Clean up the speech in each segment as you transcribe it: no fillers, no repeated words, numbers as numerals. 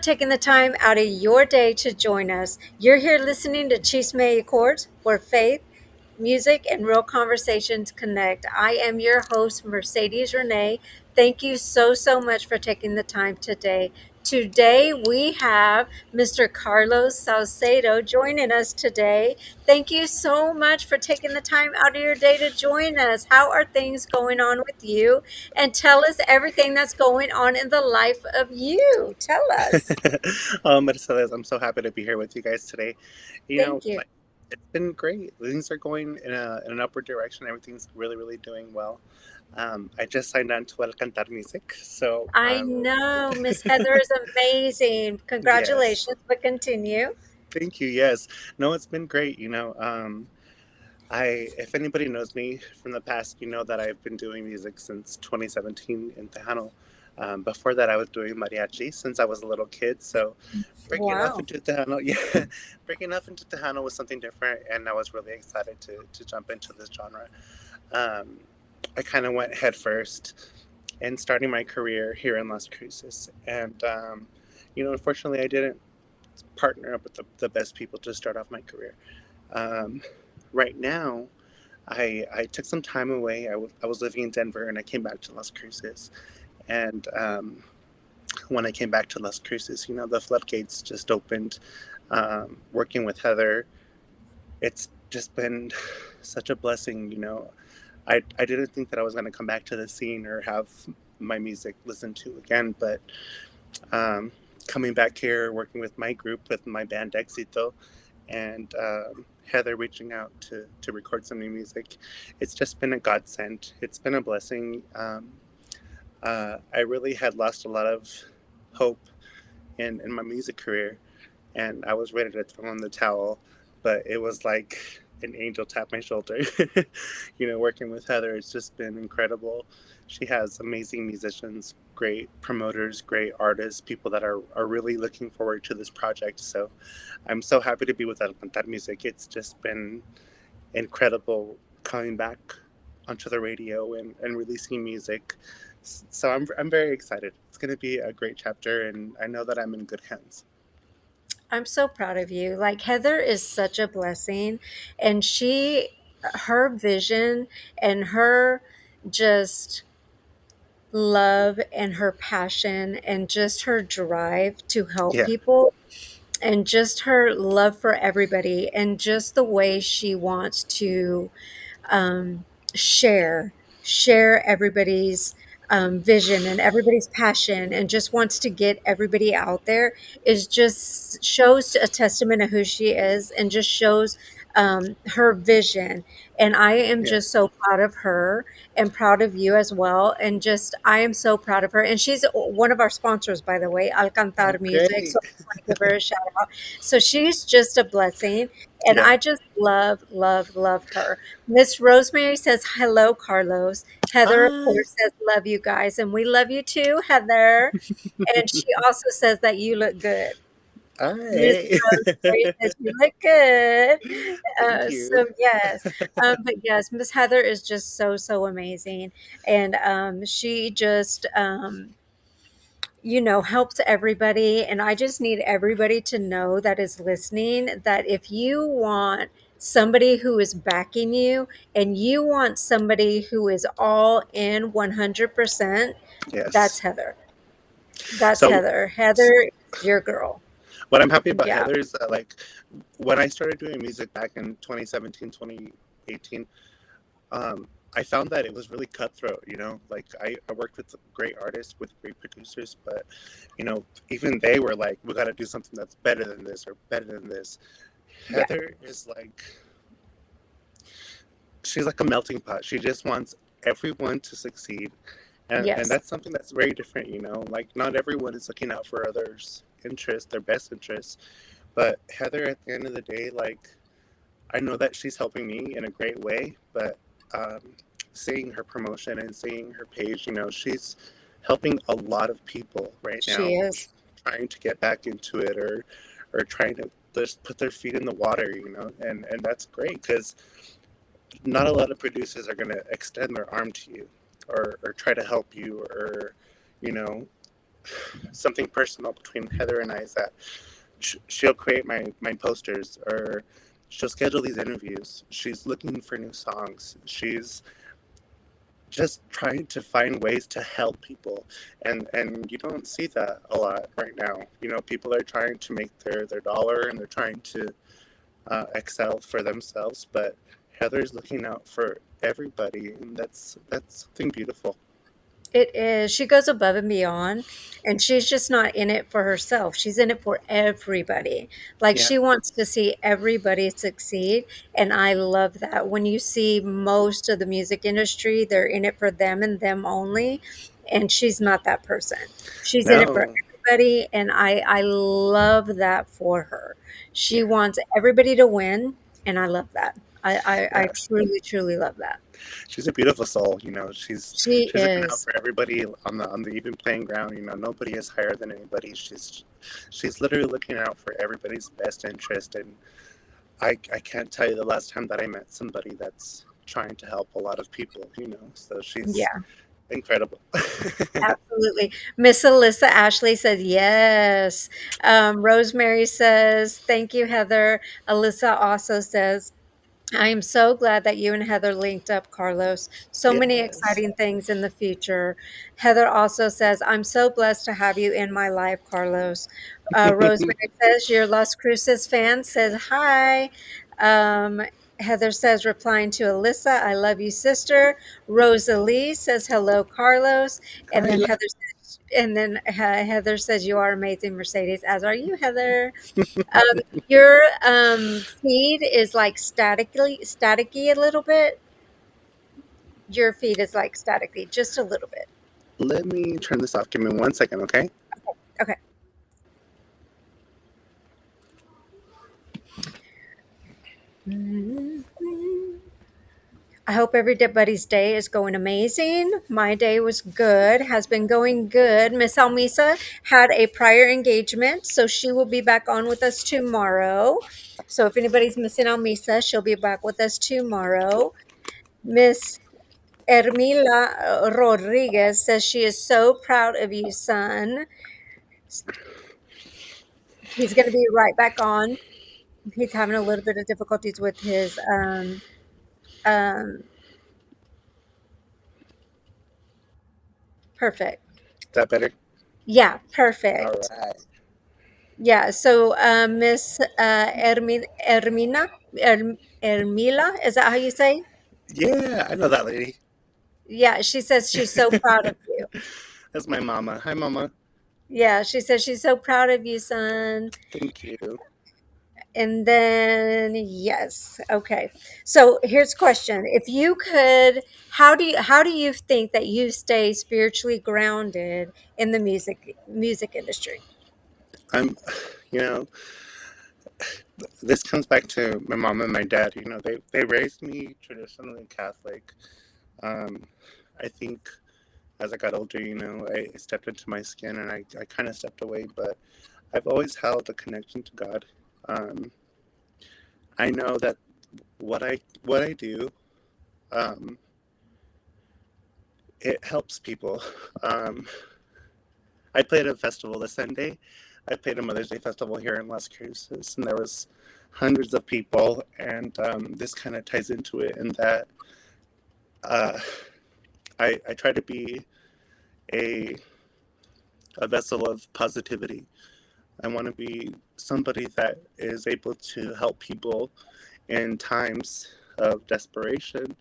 Taking the time out of your day to join us. You're here listening to Chisme y Chords, where faith, music, and real conversations connect. I am your host, Mercedes Renee. Thank you so much for taking the time today. Today we have Mr. Carlos Salcedo joining us today. Thank you so much for taking the time out of your day to join us. How are things going on with you? And tell us everything that's going on in the life of you. Tell us. Mercedes, I'm so happy to be here with you guys today. Thank you. Like it's been great. Things are going in an upward direction. Everything's really doing well. I just signed on to El Cantar Music, so I know Miss Heather is amazing. yes, Congratulations, but continue. thank you. Yes, no, it's been great. If anybody knows me from the past, you know that I've been doing music since 2017 in Tejano. Before that, I was doing mariachi since I was a little kid. So breaking off Wow. into Tejano, yeah, breaking off into Tejano was something different, and I was really excited to jump into this genre. Um, I kind of went head first in starting my career here in Las Cruces, and unfortunately, I didn't partner up with the best people to start off my career. Um, right now, I took some time away. I was living in Denver and I came back to Las Cruces. And when I came back to Las Cruces, the floodgates just opened. Working with Heather, it's just been such a blessing. I didn't think that I was going to come back to the scene or have my music listened to again, but um, coming back here, working with my group, with my band Exito, and Heather reaching out to record some new music. It's just been a godsend. It's been a blessing. I really had lost a lot of hope in my music career, and I was ready to throw in the towel, but it was like an angel tapped my shoulder. Working with Heather, it's just been incredible. She has amazing musicians, great promoters, great artists, people that are really looking forward to this project. So I'm so happy to be with El Cantar Music. It's just been incredible coming back onto the radio and releasing music. So I'm very excited. It's going to be a great chapter, and I know that I'm in good hands. I'm so proud of you. Like Heather is such a blessing, and her vision and her just love and her passion and just her drive to help Yeah, people and just her love for everybody and just the way she wants to um, share share everybody's vision and everybody's passion and just wants to get everybody out there is just shows a testament of who she is and just shows her vision. And I am yeah. just so proud of her and proud of you as well. And just I am so proud of her. And she's one of our sponsors, by the way, Alcantar Oh, Music, great. so I just want to give her a shout out. So she's just a blessing, and Yeah. I just love her. Miss Rosemary says, hello, Carlos. Heather, of Hi. course, says, love you guys. And we love you too, Heather. And she also says that you look good. Miss Hi. Rosemary says, you look good. Thank you. So, yes. But yes, Miss Heather is just so amazing. And she just, helps everybody. And I just need everybody to know that is listening that if you want somebody who is backing you and you want somebody who is all in 100%, that's Yes. Heather. That's So, Heather. Heather is your girl. what I'm happy about Yeah. Heather is that, like, when I started doing music back in 2017, 2018, I found that it was really cutthroat, Like, I worked with great artists, with great producers, but, even they were like, we got to do something that's better than this or better than this. Yeah. Heather is like, she's like a melting pot. She just wants everyone to succeed. And Yes. that's something that's very different, Like, not everyone is looking out for others' interests, their best interests. But Heather, at the end of the day, like, I know that she's helping me in a great way, but um, seeing her promotion and seeing her page, she's helping a lot of people right She now is. trying to get back into it, or trying to just put their feet in the water, and that's great because not a lot of producers are going to extend their arm to you or try to help you or, you know, something personal between Heather and I is that she'll create my posters, or she'll schedule these interviews. She's looking for new songs. She's just trying to find ways to help people, and you don't see that a lot right now. People are trying to make their dollar, and they're trying to excel for themselves, but Heather's looking out for everybody, and that's something beautiful. It is. She goes above and beyond, and she's just not in it for herself. She's in it for everybody. Like, Yeah. she wants to see everybody succeed, and I love that. When you see most of the music industry, they're in it for them and them only, and she's not that person. She's in it for No. everybody, and I love that for her. She Yeah. wants everybody to win, and I love that. I Yeah. truly, truly love that. She's a beautiful soul. She's She she's looking out is. for everybody on the even playing ground. Nobody is higher than anybody. She's literally looking out for everybody's best interest, and I can't tell you the last time that I met somebody that's trying to help a lot of people. So she's Yeah. incredible. Absolutely. Miss Alyssa Ashley says yes. Rosemary says, thank you, Heather. Alyssa also says, I am so glad that you and Heather linked up, Carlos. So many Yes. exciting things in the future. Heather also says, I'm so blessed to have you in my life, Carlos. Rosemary says, your Las Cruces fan says hi. Um, Heather says, replying to Alyssa, I love you, sister. Rosalie says, hello, Carlos. And Hi. then Heather says, you are amazing, Mercedes, as are you, Heather. Um, your feed is like staticky a little bit. Your feed is like staticky, just a little bit. Let me turn this off. Give me 1 second, okay? Okay. I hope everybody's day is going amazing. My day was good, has been going good. Miss Almisa had a prior engagement, so she will be back on with us tomorrow. So if anybody's missing Almisa, she'll be back with us tomorrow. Miss Ermila Rodriguez says she is so proud of you, son. He's going to be right back on. He's having a little bit of difficulties with his um perfect. Is that better? Yeah, All perfect. right. Yeah, so Miss Ermila, is that how you say? Yeah, I know that lady. Yeah, she says she's so proud of you. That's my mama. Hi, mama. Yeah, she says she's so proud of you, son. Thank you. And then yes, okay. So here's a question: if you could, how do you think that you stay spiritually grounded in the music industry? I'm, you know, this comes back to my mom and my dad. They raised me traditionally Catholic. Um, I think as I got older, I stepped into my skin, and I kind of stepped away, but I've always held a connection to God. Um, I know that what I do, um, it helps people. Um, I played at a festival this Sunday. I played a Mother's Day festival here in Las Cruces, and there was hundreds of people. And this kind of ties into it in that uh, I try to be a a vessel of positivity. I want to be somebody that is able to help people in times of desperation,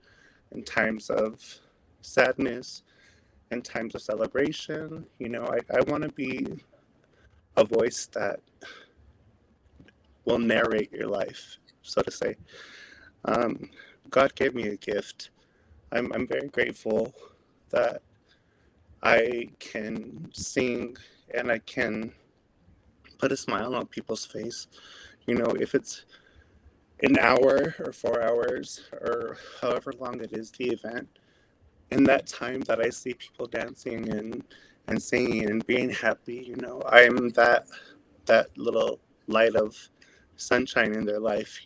in times of sadness, in times of celebration. I want to be a voice that will narrate your life, so to say. Um, God gave me a gift. I'm very grateful that I can sing and I can put a smile on people's face. If it's an hour or 4 hours or however long it is the event, in that time that I see people dancing and singing and being happy, I'm that little light of sunshine in their life.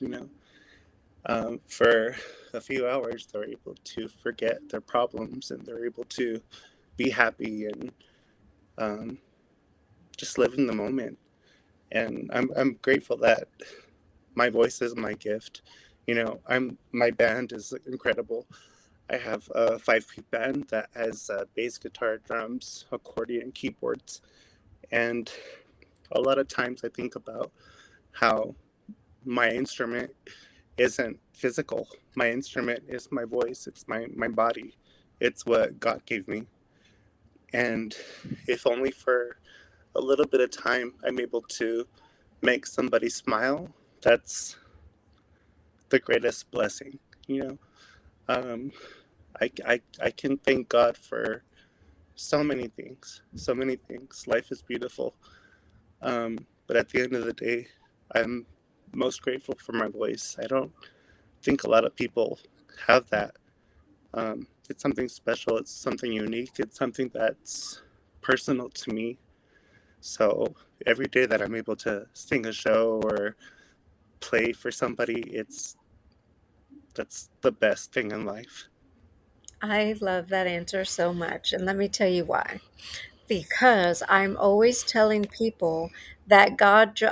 For a few hours, they're able to forget their problems, and they're able to be happy, and um, just live in the moment. And I'm grateful that my voice is my gift. You know, my band is incredible. I have a 5-piece band that has bass guitar, drums, accordion, keyboards, and a lot of times I think about how my instrument isn't physical. My instrument is my voice. It's my body. It's what God gave me. And if only for a little bit of time I'm able to make somebody smile, that's the greatest blessing, you know. Um, I can thank God for so many things, so many things. Life is beautiful. But at the end of the day, I'm most grateful for my voice. I don't think a lot of people have that. It's something special, it's something unique, it's something that's personal to me. So every day that I'm able to sing a show or play for somebody, that's the best thing in life. I love that answer so much. And let me tell you why. Because I'm always telling people that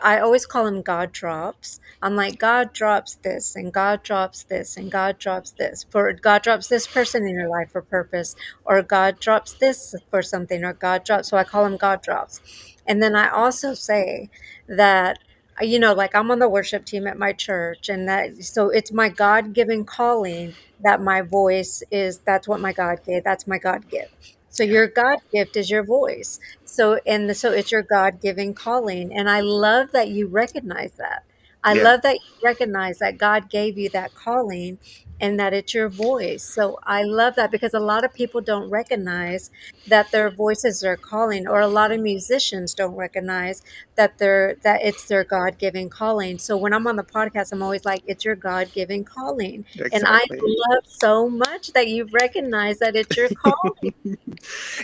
I always call them God drops. I'm like, God drops this, and God drops this, and God drops this. For God drops this person in your life for purpose, or God drops this for something, or God drops. So I call them God drops. And then I also say that, like I'm on the worship team at my church, and so it's my God given calling that my voice is, that's what my God gave, that's my God gift. So Yeah, your God gift is your voice. So it's your God-given calling. And I love that you recognize that. I yeah, love that you recognize that God gave you that calling and that it's your voice. So I love that because a lot of people don't recognize that their voice is their calling, or a lot of musicians don't recognize that it's their God-given calling. So when I'm on the podcast, I'm always like, it's your God-given calling. And I exactly. love so much that you recognize that it's your calling.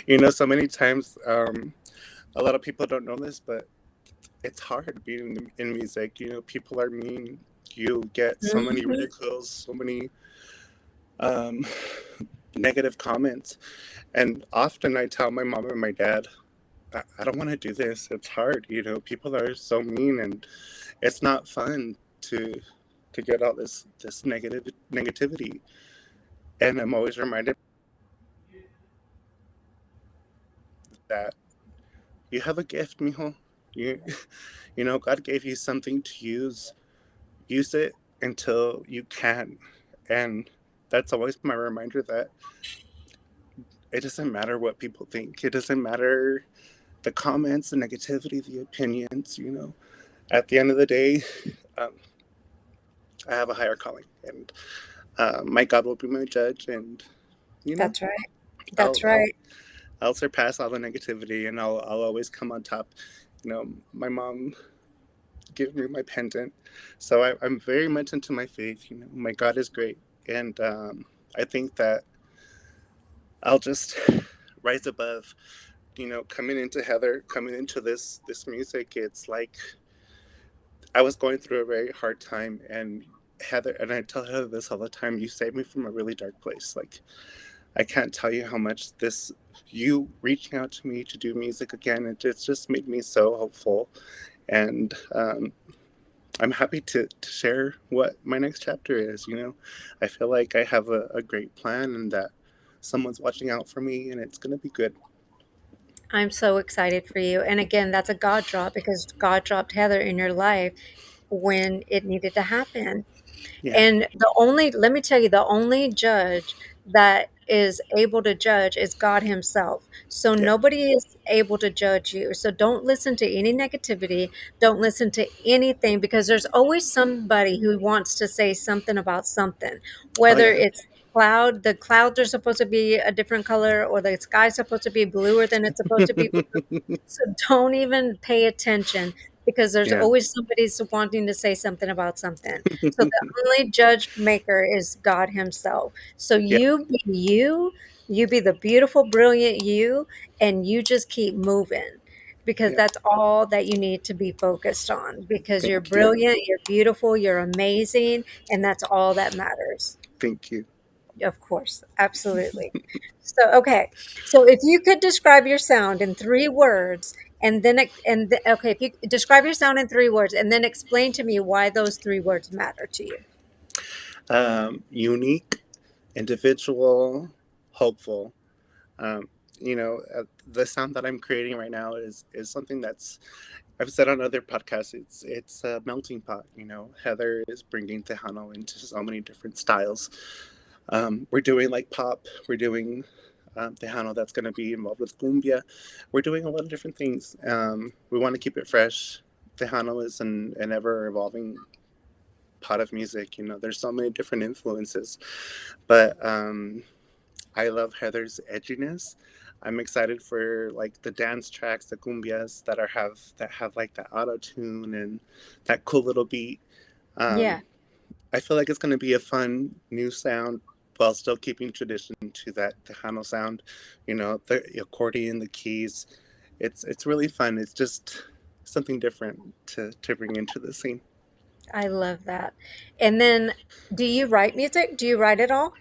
You know, so many times, a lot of people don't know this, but it's hard being in music. You know, people are mean. You get so many Mhm. ridicules, so many um, negative comments. And often I tell my mom and my dad, I don't want to do this. It's hard. You know, people are so mean, and it's not fun to get all this negativity. And I'm always reminded that you have a gift, mijo. You you know, God gave you something to use. Use it until you can. And that's always my reminder that it doesn't matter what people think. It doesn't matter the comments, the negativity, the opinions, you know. At the end of the day, um, I have a higher calling, and my God will be my judge, and you know, That's right. I'll That's I'll right. I'll surpass all the negativity, and I'll always come on top. You know, my mom gave me my pendant, so I'm very much into my faith. You know, my God is great, and I think that I'll just rise above. You know, coming into Heather, coming into this music, it's like I was going through a very hard time, and Heather, and I tell Heather this all the time. You saved me from a really dark place. Like I can't tell you how much this you reaching out to me to do music again. It's just made me so hopeful, and I'm happy to share what my next chapter is. You know, I feel like I have a great plan, and that someone's watching out for me, and it's gonna be good. I'm so excited for you. And again, that's a God drop because God dropped Heather in your life when it needed to happen. Yeah, And let me tell you, the only judge that is able to judge is God Himself. So yeah. nobody is able to judge you. So don't listen to any negativity. Don't listen to anything because there's always somebody who wants to say something about something, Oh whether yeah, it's the clouds are supposed to be a different color, or the sky's supposed to be bluer than it's supposed to be. So don't even pay attention because there's yeah, always somebody wanting to say something about something. So the only judge maker is God Himself. So yeah, you be the beautiful, brilliant you, and you just keep moving because yeah. that's all that you need to be focused on because you're Thank you, brilliant, you're beautiful, you're amazing, and that's all that matters. thank you. Of course, absolutely. So, okay. So, if you could describe your sound in 3 words, Okay, if you describe your sound in 3 words, and then explain to me why those 3 words matter to you. Unique, individual, hopeful. Um, the sound that I'm creating right now is something that's I've said on other podcasts. It's a melting pot. Heather is bringing Tejano into so many different styles. We're doing like pop. We're doing Tejano that's going to be involved with cumbia. We're doing a lot of different things. We want to keep it fresh. Tejano is an ever evolving pot of music. There's so many different influences, but I love Heather's edginess. I'm excited for like the dance tracks, the cumbias that have like that auto tune and that cool little beat. Yeah, Um, I feel like it's going to be a fun new sound while still keeping tradition to that Tejano sound. The accordion, the keys. It's really fun. It's just something different to bring into the scene. I love that. And then, do you write music? Do you write it all?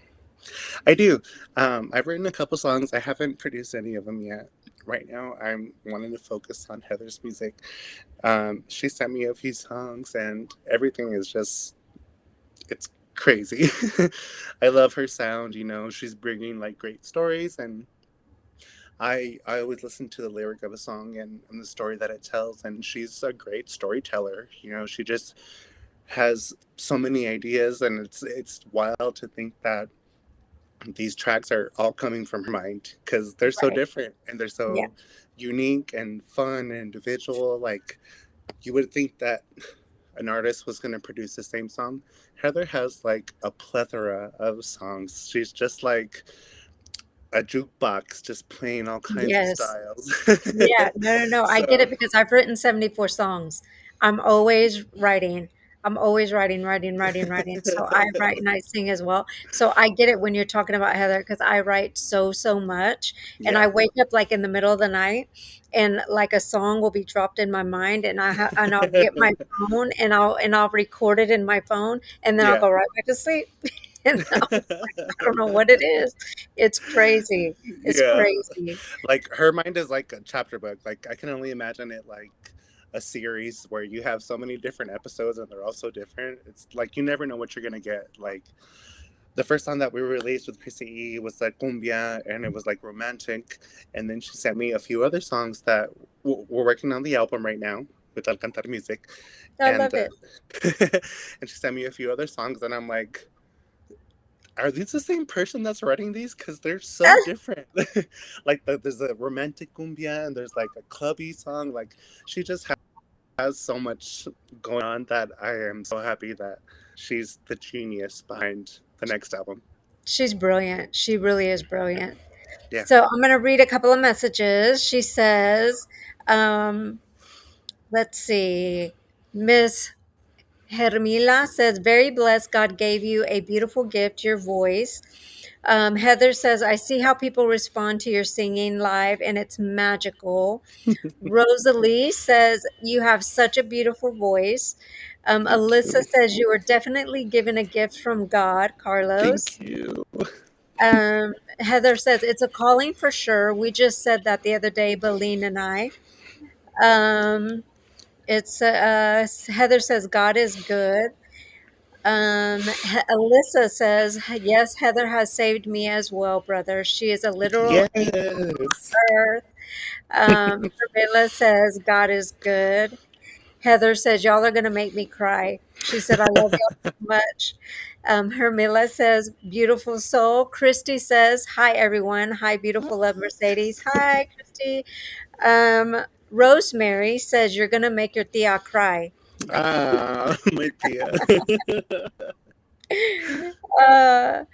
I do. I've written a couple songs. I haven't produced any of them yet. Right now, I'm wanting to focus on Heather's music. She sent me a few songs, and everything is it's crazy. I love her sound. She's bringing like great stories, and I always listen to the lyric of a song and the story that it tells, and she's a great storyteller. She just has so many ideas, and it's wild to think that these tracks are all coming from her mind because they're so Right. different and they're Yeah. so unique and fun and individual. Like, you would think that an artist was going to produce the same song. Heather has like a plethora of songs. She's just like a jukebox, just playing all kinds of Yes. styles. Yeah, no, no, no. I get So, it because I've written 74 songs. I'm always writing. I'm always writing, writing, writing, writing. So I write and I sing as well. So I get it when you're talking about Heather because I write so, so much. And I yeah. wake up like in the middle of the night and like a song will be dropped in my mind and I'll get my phone and I'll record it in my phone and then I'll Yeah. go right back to sleep. And I don't know what it is. It's crazy. It's Yeah. crazy. Like, her mind is like a chapter book. Like, I can only imagine it like a series where you have so many different episodes and they're all so different. It's like you never know what you're gonna get. Like, the first song that we released with Chrissy E was like cumbia, and it was like romantic. And then she sent me a few other songs that we're working on the album right now with Al Cantar Music, I and love it. and she sent me a few other songs, and I'm like, are these the same person that's writing these? Because they're so different. Like, there's a romantic cumbia and there's like a clubby song. Like, she just has so much going on that I am so happy that she's the genius behind the next album. She's brilliant. She really is brilliant. Yeah. So I'm going to read a couple of messages. She says, um, let's see, Miss Hermila says, very blessed. God gave you a beautiful gift, your voice. Heather says, I see how people respond to your singing live, and it's magical. Rosalie says, you have such a beautiful voice. Thank Alyssa you. says, you were definitely given a gift from God, Carlos. Thank you. Heather says it's a calling for sure. We just said that the other day, Beline and I. Um, it's Heather says God is good. Alyssa says yes. Heather has saved me as well, brother. She is a literal angel Yes. on earth. Camilla says God is good. Heather says, y'all are going to make me cry. She said, I love y'all so much. Hermila says, beautiful soul. Christy says, hi, everyone. Hi, beautiful love Mercedes. Hi, Christy. Rosemary says, you're going to make your tia cry. Ah, my tia. Uh,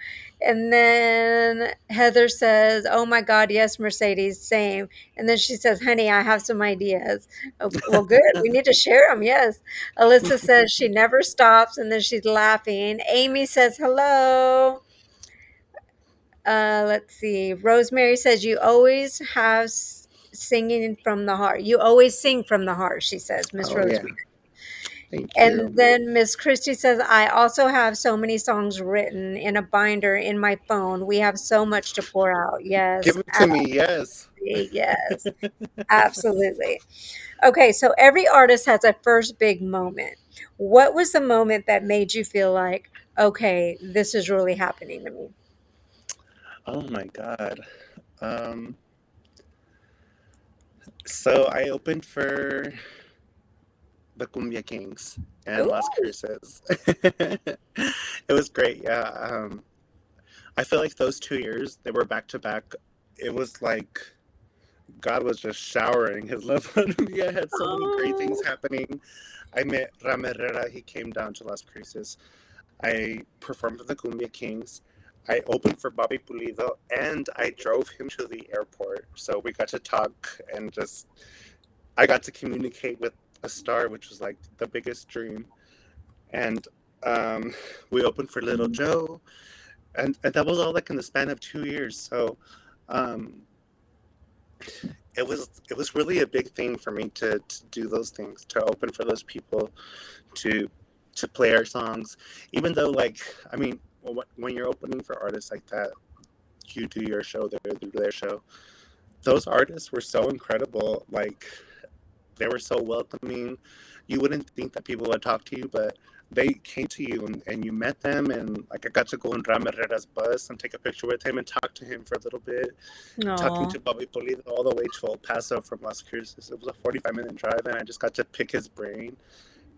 and then Heather says, oh my God, yes, Mercedes, same. And then she says, honey, I have some ideas. Oh, well, good. We need to share them. Yes. Alyssa says she never stops. And then she's laughing. Amy says, hello. Let's see. Rosemary says, you always have singing from the heart. You always sing from the heart, she says, Miss Oh yeah. Rosemary. Thank you. And then Miss Christie says, I also have so many songs written in a binder in my phone. We have so much to pour out. Give Yes. it to me. Yes. Yes, absolutely. Okay, so every artist has a first big moment. What was the moment that made you feel like, okay, this is really happening to me? Oh my God. Um, so I opened for the Cumbia Kings and Las Ooh, Cruces. It was great. Yeah. I feel like those 2 years, they were back to back. It was like God was just showering his love on me. I had so many great things oh, happening. I met Ram Herrera. He came down to Las Cruces. I performed with the Cumbia Kings. I opened for Bobby Pulido, and I drove him to the airport. So we got to talk and just, I got to communicate with a star, which was like the biggest dream. And um, we opened for Little Joe, and that was all like in the span of 2 years. So um, it was really a big thing for me to do those things, to open for those people, to to play our songs, even though like I mean when you're opening for artists like that, you do your show, they do their show. Those artists were so incredible. Like they were so welcoming. You wouldn't think that people would talk to you, but they came to you and you met them. And like I got to go in Ram Herrera's bus and take a picture with him and talk to him for a little bit. Talking no. to Bobby Polido all the way to El Paso from Las Cruces. It was a 45-minute drive, and I just got to pick his brain.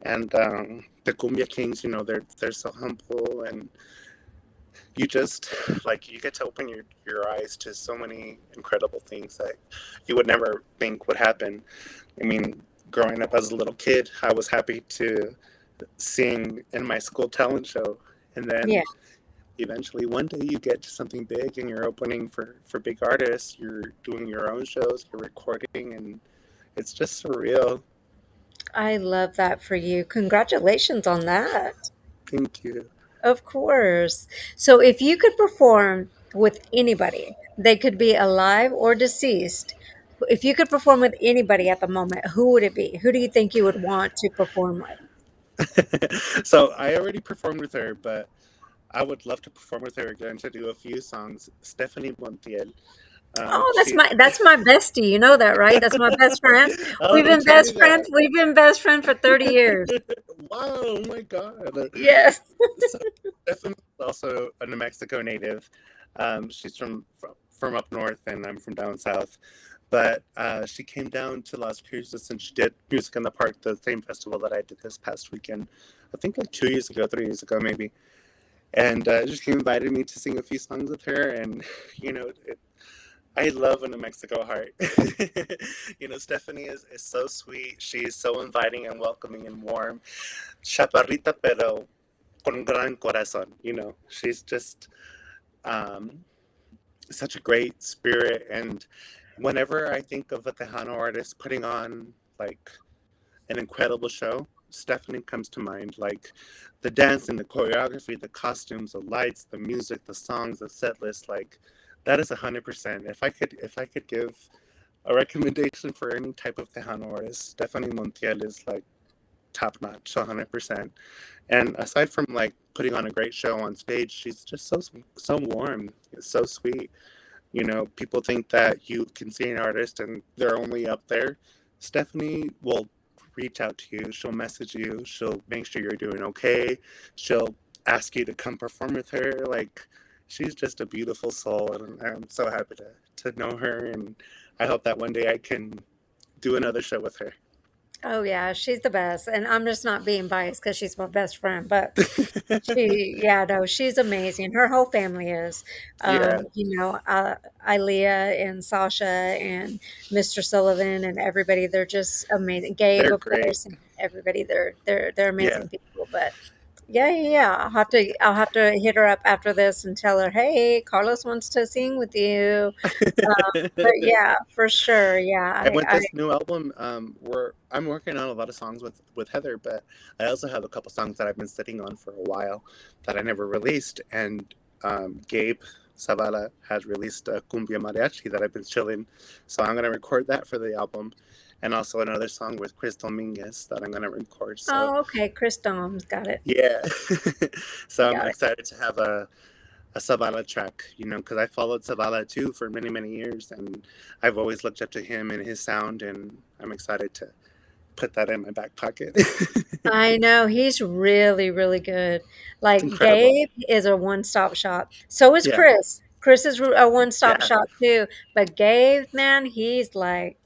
And the Cumbia Kings, they're so humble, and you just like you get to open your eyes to so many incredible things that you would never think would happen. I mean, growing up as a little kid, I was happy to sing in my school talent show, and Yeah, then eventually one day you get to something big and you're opening for big artists, you're doing your own shows, you're recording, and it's just surreal. I love that for you. Congratulations on that. Thank you. Of course. So if you could perform with anybody, they could be alive or deceased. If you could perform with anybody at the moment, who would it be? Who do you think you would want to perform with? So I already performed with her, but I would love to perform with her again to do a few songs. Stephanie Montiel. Oh, that's She. my bestie. You know that, right? That's my best friend. Oh, We've been don't tell me best friends. that. We've been best friends for 30 years. Wow, oh my God. Yes. So Stephanie is also a New Mexico native. She's from up north, and I'm from down south. But she came down to Las Cruces and she did Music in the Park, the same festival that I did this past weekend. I think like 2 years ago, 3 years ago, maybe. And she invited me to sing a few songs with her. And, you know, it, I love a New Mexico heart. Stephanie is so sweet. She's so inviting and welcoming and warm. Chaparrita, pero con gran corazón. She's just um, such a great spirit. And whenever I think of a Tejano artist putting on like an incredible show, Stephanie comes to mind. Like the dancing, the choreography, the costumes, the lights, the music, the songs, the set list. Like that is 100%. If I could give a recommendation for any type of Tejano artist, Stephanie Montiel is like top notch, 100%. And aside from like putting on a great show on stage, she's just so warm, so sweet. People think that you can see an artist and they're only up there. Stephanie will reach out to you. She'll message you. She'll make sure you're doing okay. She'll ask you to come perform with her. Like, she's just a beautiful soul, and I'm so happy to know her. And I hope that one day I can do another show with her. Oh yeah, she's the best. And I'm just not being biased because she's my best friend, but yeah, no, she's amazing. Her whole family is. Yeah, Ilea and Sasha and Mr. Sullivan and everybody. They're just amazing. Gabe, they're of great. course, and everybody. They're Yeah. amazing people. But yeah, yeah, yeah. I'll have to hit her up after this and tell her, hey, Carlos wants to sing with you. But yeah, for sure. Yeah, And with I this new album, I'm working on a lot of songs with Heather, but I also have a couple songs that I've been sitting on for a while that I never released. And Gabe Zavala has released a cumbia mariachi that I've been chilling, so I'm gonna record that for the album, and also another song with Chris Dominguez that I'm gonna record. So oh, okay. Chris Dom's got it. yeah, so I'm Got it. excited to have a a Zavala track, because I followed Zavala too for many, many years, and I've always looked up to him and his sound, and I'm excited to put that in my back pocket. It's I know he's really, really good. Like incredible. Gabe is a one-stop shop. So is Yeah, Chris. Chris is a one-stop yeah. shop too. But Gabe, man, he's like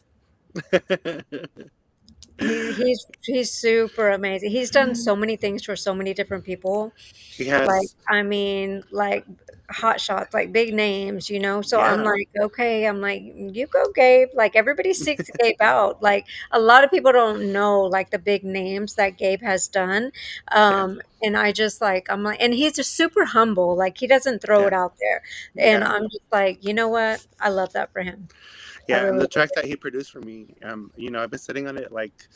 he's super amazing. He's done so many things for so many different people. He Like, has, I mean, like hot shots, like big names, you know? So I'm yeah, like, okay, I'm like, you go, Gabe. Like everybody seeks Gabe out. Like a lot of people don't know like the big names that Gabe has done. yeah, And I just like, I'm like, and he's just super humble. Like he doesn't throw yeah, it out there. And yeah. I'm just like, you know what? I love that for him. I Yeah, and really the love track that he produced for me, I've been sitting on it like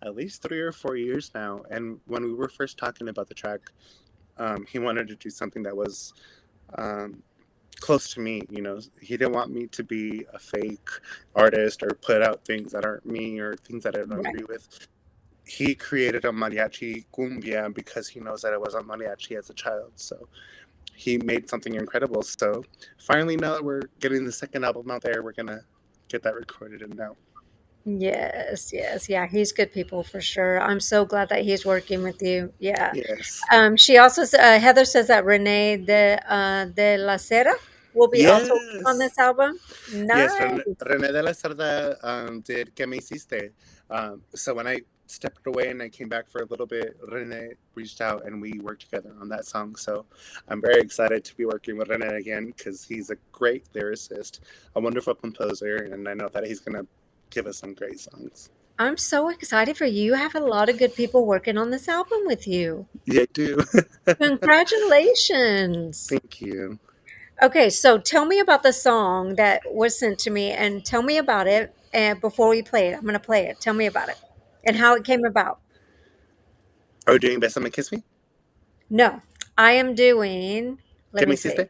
at least 3 or 4 years now. And when we were first talking about the track, he wanted to do something that was um, close to me. He didn't want me to be a fake artist or put out things that aren't me or things that I don't Right. agree with. He created a mariachi cumbia because he knows that I was a mariachi as a child. So he made something incredible. So finally, now that we're getting the second album out there, we're gonna get that recorded and now. Yes, yes. Yeah, he's good people for sure. I'm so glad that he's working with you. Yeah. Yes. She also Heather says that Renee de la Cera will be also on Yes. this album. Yes. Nice. René de la Cerda did Que Me Hiciste. So when I stepped away and I came back for a little bit, René reached out and we worked together on that song. So I'm very excited to be working with René again because he's a great lyricist, a wonderful composer, and I know that he's going to give us some great songs. I'm so excited for you. You have a lot of good people working on this album with you. Yeah, I do. Congratulations. Thank you. Okay, so tell me about the song that was sent to me and tell me about it. And before we play it, I'm going to play it. Tell me about it and how it came about. Are we doing Bésame Kiss Me? No, I am doing, let ¿Qué me me see. hiciste?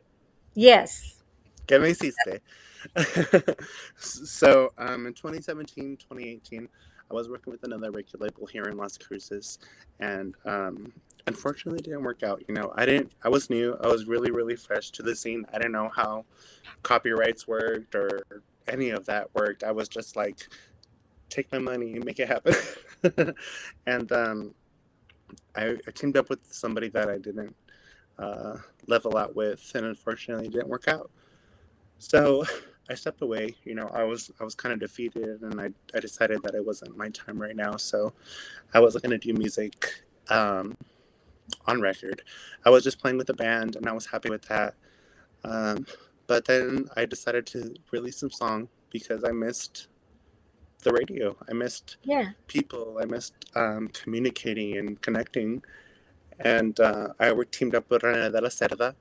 Yes. ¿Qué me hiciste? So in 2017, 2018, I was working with another record label here in Las Cruces, and unfortunately, it didn't work out. I was new. I was really, really fresh to the scene. I didn't know how copyrights worked or any of that worked. I was just like, take my money and make it happen. And I teamed up with somebody that I didn't uh, level out with, and unfortunately, it didn't work out. So I stepped away. I was kind of defeated, and I decided that it wasn't my time right now. So I wasn't going to do music on record. I was just playing with the band, and I was happy with that. Um, but then I decided to release some song because I missed the radio. I missed Yeah. people. I missed communicating and connecting. And I were teamed up with René de la Cerda,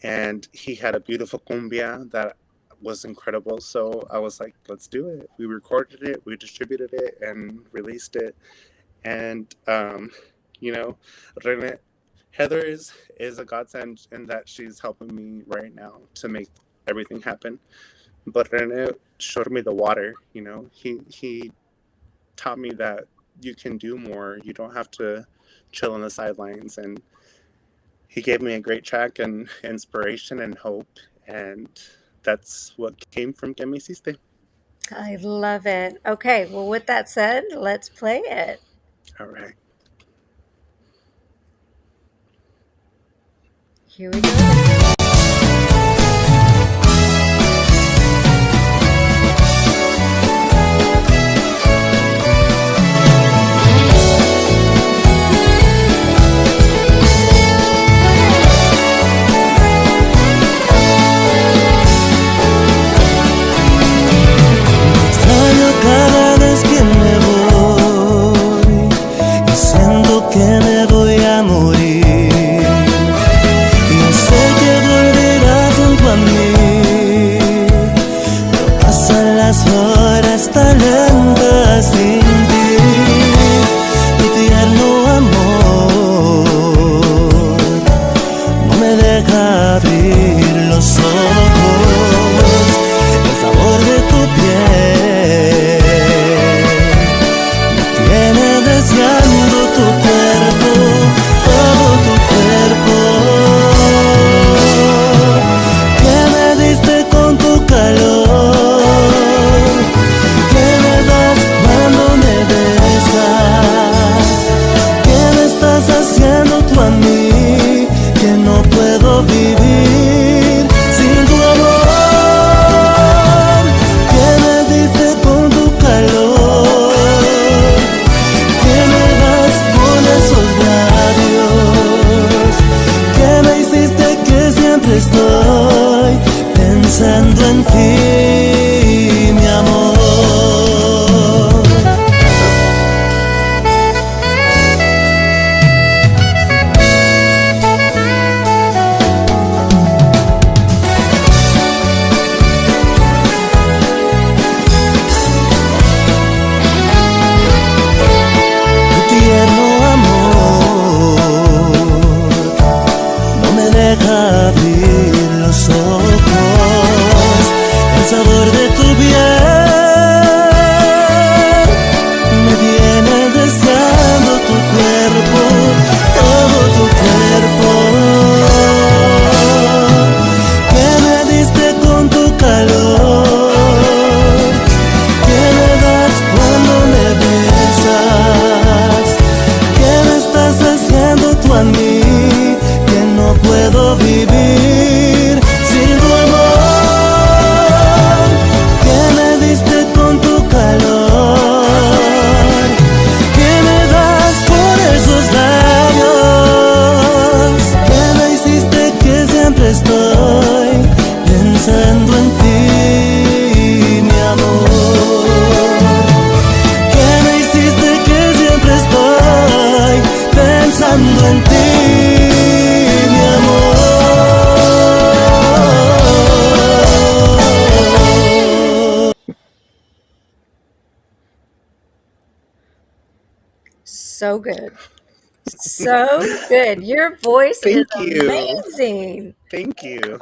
and he had a beautiful cumbia that was incredible. So I was like, let's do it. We recorded it, we distributed it, and released it. And you know, Rene, Heather is a godsend in that she's helping me right now to make everything happen. But Rene showed me the water. He taught me that you can do more. You don't have to chill on the sidelines, and he gave me a great track and inspiration and hope, and that's what came from Que Me Hiciste. I love it. Okay, well, with that said, let's play it. All right. Here we go. Extraño cada vez que me voy y siento que me voy a morir. Yo sé que pensando en ti, mi amor. So good. So good. Your voice is Thank you. amazing. Thank you.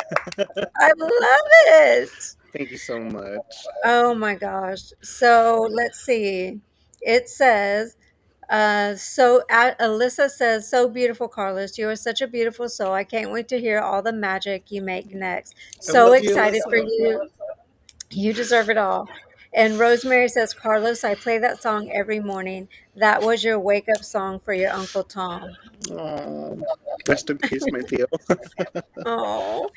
I love it. Thank you so much. Oh my gosh. So let's see. It says, Alyssa says, so beautiful, Carlos. You are such a beautiful soul. I can't wait to hear all the magic you make next. I So love you, excited for Alyssa. you. You deserve it all. And Rosemary says, Carlos, I play that song every morning. That was your wake up song for your Uncle Tom. Oh, rest in peace, my Theo. Oh,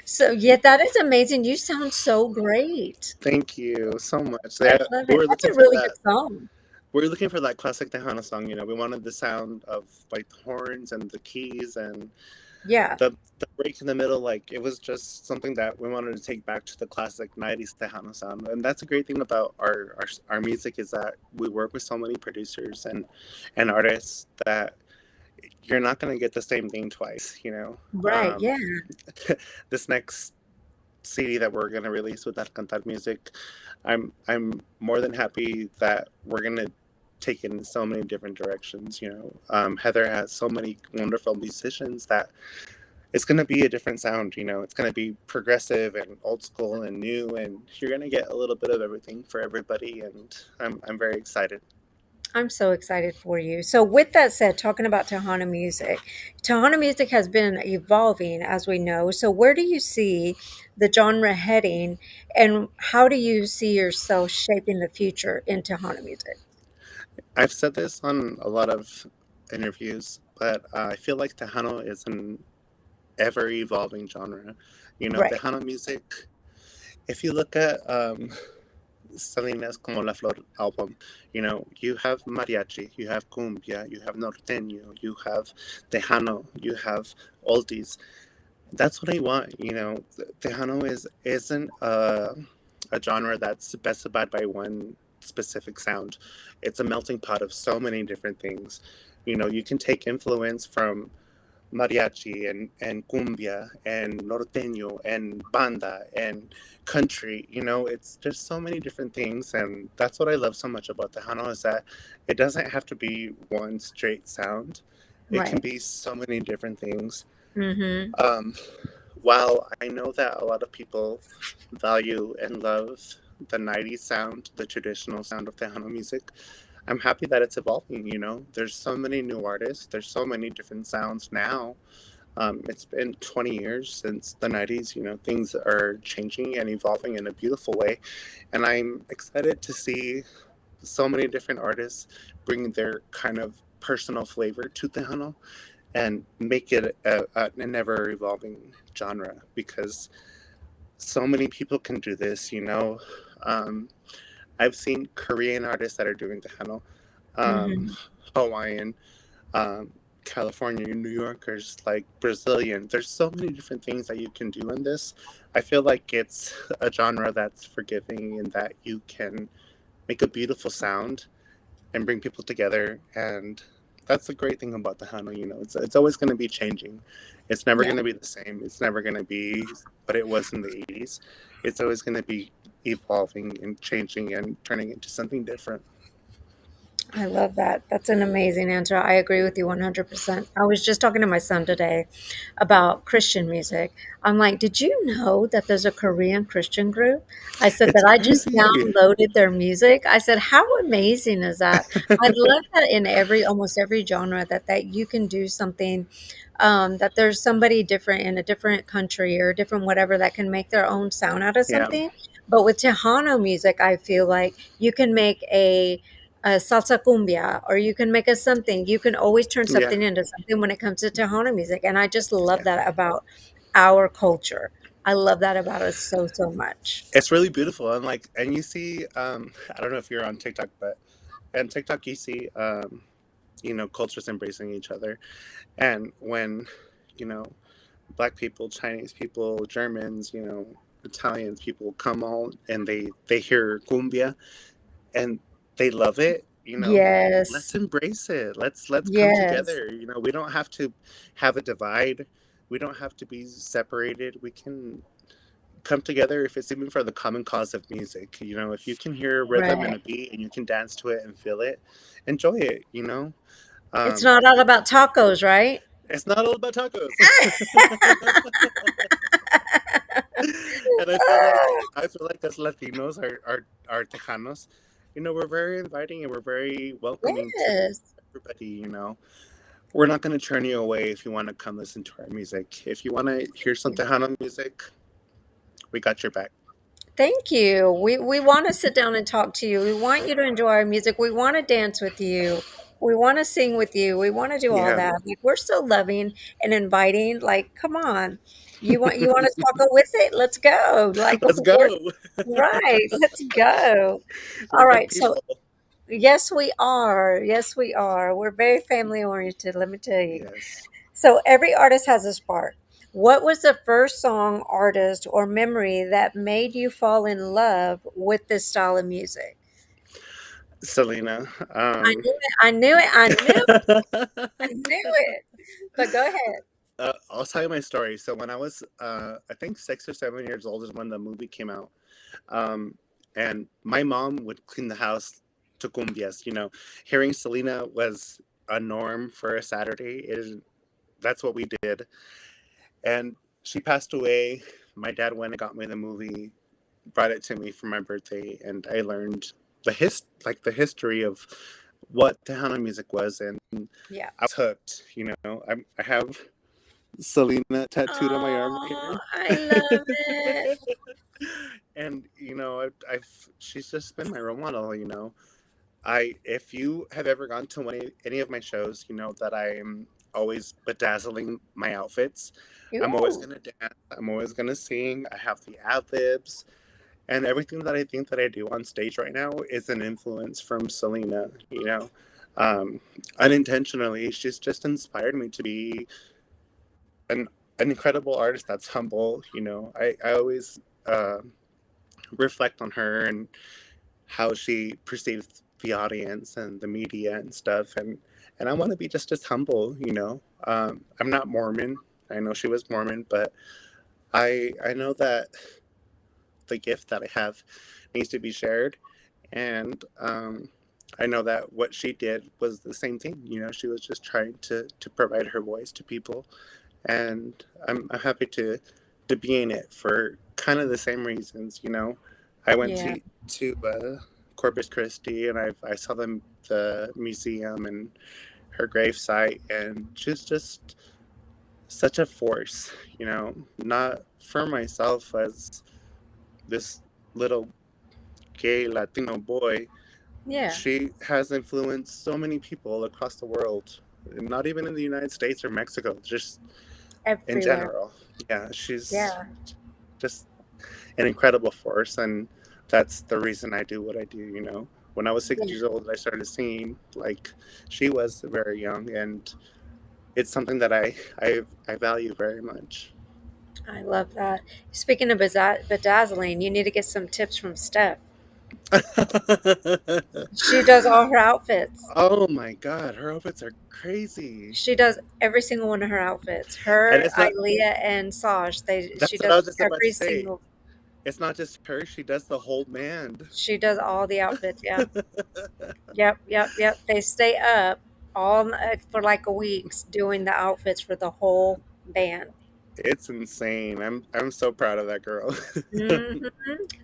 so yeah, that is amazing. You sound so great. Thank you so much. I Yeah, love we it. were That's looking a for really that. good song. We were looking for that classic Tejano song. We wanted the sound of like the horns and the keys and Yeah, the break in the middle. Like it was just something that we wanted to take back to the classic '90s Tejano sound. And that's a great thing about our music is that we work with so many producers and artists that you're not going to get the same thing twice. right. Yeah. This next CD that we're gonna release with that Cantar music, I'm more than happy that we're gonna take it in so many different directions. Heather has so many wonderful musicians that it's gonna be a different sound. It's gonna be progressive and old school and new, and you're gonna get a little bit of everything for everybody. And I'm very excited. I'm so excited for you. So, with that said, talking about Tejana music has been evolving, as we know. So, where do you see the genre heading, and how do you see yourself shaping the future in Tejana music? I've said this on a lot of interviews, but I feel like Tejano is an ever evolving genre. Right, Tejano music, if you look at Salinas como La Flor album, you have mariachi, you have cumbia, you have norteño, you have Tejano, you have oldies. That's what I want. Tejano isn't a genre that's specified by one specific sound. It's a melting pot of so many different things. You can take influence from mariachi and cumbia and norteño and banda and country. It's just so many different things, and that's what I love so much about Tejano is that it doesn't have to be one straight sound. It can right. be so many different things. Mm-hmm. Um, while I know that a lot of people value and love the '90s sound, the traditional sound of Tejano music, I'm happy that it's evolving. There's so many new artists. There's so many different sounds now. It's been 20 years since the '90s. Things are changing and evolving in a beautiful way, and I'm excited to see so many different artists bring their kind of personal flavor to Tejano and make it an ever evolving genre because so many people can do this. Um, I've seen Korean artists that are doing Tejano, um, Mm-hmm. Hawaiian, um, California, New Yorkers, like Brazilian. There's so many different things that you can do in this. I feel like it's a genre that's forgiving in that you can make a beautiful sound and bring people together. And that's the great thing about the Hano. It's always going to be changing. It's never Yeah. going to be the same. It's never going to be what it was in the '80s. It's always going to be evolving and changing and turning into something different. I love that. That's an amazing answer. I agree with you 100%. I was just talking to my son today about Christian music. I'm like, did you know that there's a Korean Christian group? I said It's that I just crazy. downloaded their music. I said, how amazing is that? I love that in almost every genre that you can do something, that there's somebody different in a different country or different whatever that can make their own sound out of Yeah, something. But with Tejano music, I feel like you can make a salsa cumbia, or you can make a something. You can always turn yeah, something into something when it comes to Tejano music. And I just love yeah. that about our culture. I love that about us so, so much. It's really beautiful. And you see, I don't know if you're on TikTok, but on TikTok you see, cultures embracing each other. And when, you know, black people, Chinese people, Germans, Italians, people come on and they hear cumbia and they love it. You know, let's Yes. embrace it. Let's come Yes. together. You know, we don't have to have a divide. We don't have to be separated. We can come together if it's even for the common cause of music. You know, if you can hear a rhythm and Right. a beat and you can dance to it and feel it, enjoy it. You know, It's um, not all about tacos, right? it's not all about tacos. And I feel like as Latinos, our Tejanos, you know, we're very inviting and we're very welcoming to Yes. everybody. You know, we're not going to turn you away if you want to come listen to our music. If you want to hear some Tejano music, we got your back. Thank you. We want to sit down and talk to you. We want you to enjoy our music. We want to dance with you. We want to sing with you. We want to do all Yeah, that. Like we're so loving and inviting. Like, come on. You want to taco with it? Let's go. Like let's we're go. right. Let's go. We're All good right. So people. yes, we are. Yes, we are. We're very family oriented, let me tell you. Yes. So every artist has a spark. What was the first song, artist, or memory that made you fall in love with this style of music? Selena. I knew it. I knew it. I knew it. I knew it. But go ahead. I'll tell you my story. So when I was, I think 6 or 7 years old is when the movie came out. Um, and my mom would clean the house to cumbias. You know, hearing Selena was a norm for a Saturday. That's what we did. And she passed away. My dad went and got me the movie, brought it to me for my birthday, and I learned the history of what Tejano music was, and Yeah. I was hooked. You know, I have Selena tattooed on my arm right Oh, I love it. here. And you know, she's just been my role model. You know, I if you have ever gone to any of my shows, you know that I'm always bedazzling my outfits. I'm always Ooh. gonna dance. I'm always gonna sing. I have the ad libs, and everything that I think that I do on stage right now is an influence from Selena. You know, um, unintentionally, she's just inspired me to be an an incredible artist that's humble. You know, I always reflect on her and how she perceives the audience and the media and stuff, and I want to be just as humble. You know, I'm not Mormon. I know she was Mormon, but I know that the gift that I have needs to be shared, and I know that what she did was the same thing. You know, she was just trying to provide her voice to people, and I'm happy to be in it for kind of the same reasons. You know, I went Yeah. to Corpus Christi, and I saw the museum and her gravesite, and she's just such a force. You know, not for myself as this little gay Latino boy. Yeah. She has influenced so many people across the world, not even in the United States or Mexico, just in Everywhere. general. Yeah, she's Yeah. just an incredible force, and that's the reason I do what I do. You know, when I was six Yeah. years old, I started singing like she was very young, and it's something that I value very much. I love that. Speaking of bedazzling, you need to get some tips from Steph. She does all her outfits. Oh my God, her outfits are crazy, She does every single one of her outfits. and Her, it's not. Aaliyah, and Saj. She That's what I does was just about to every say. single. It's not just her; she does the whole band. She does all the outfits. Yeah. Yep. Yep. Yep. They stay up for like a week doing the outfits for the whole band. It's insane. I'm so proud of that girl. hmm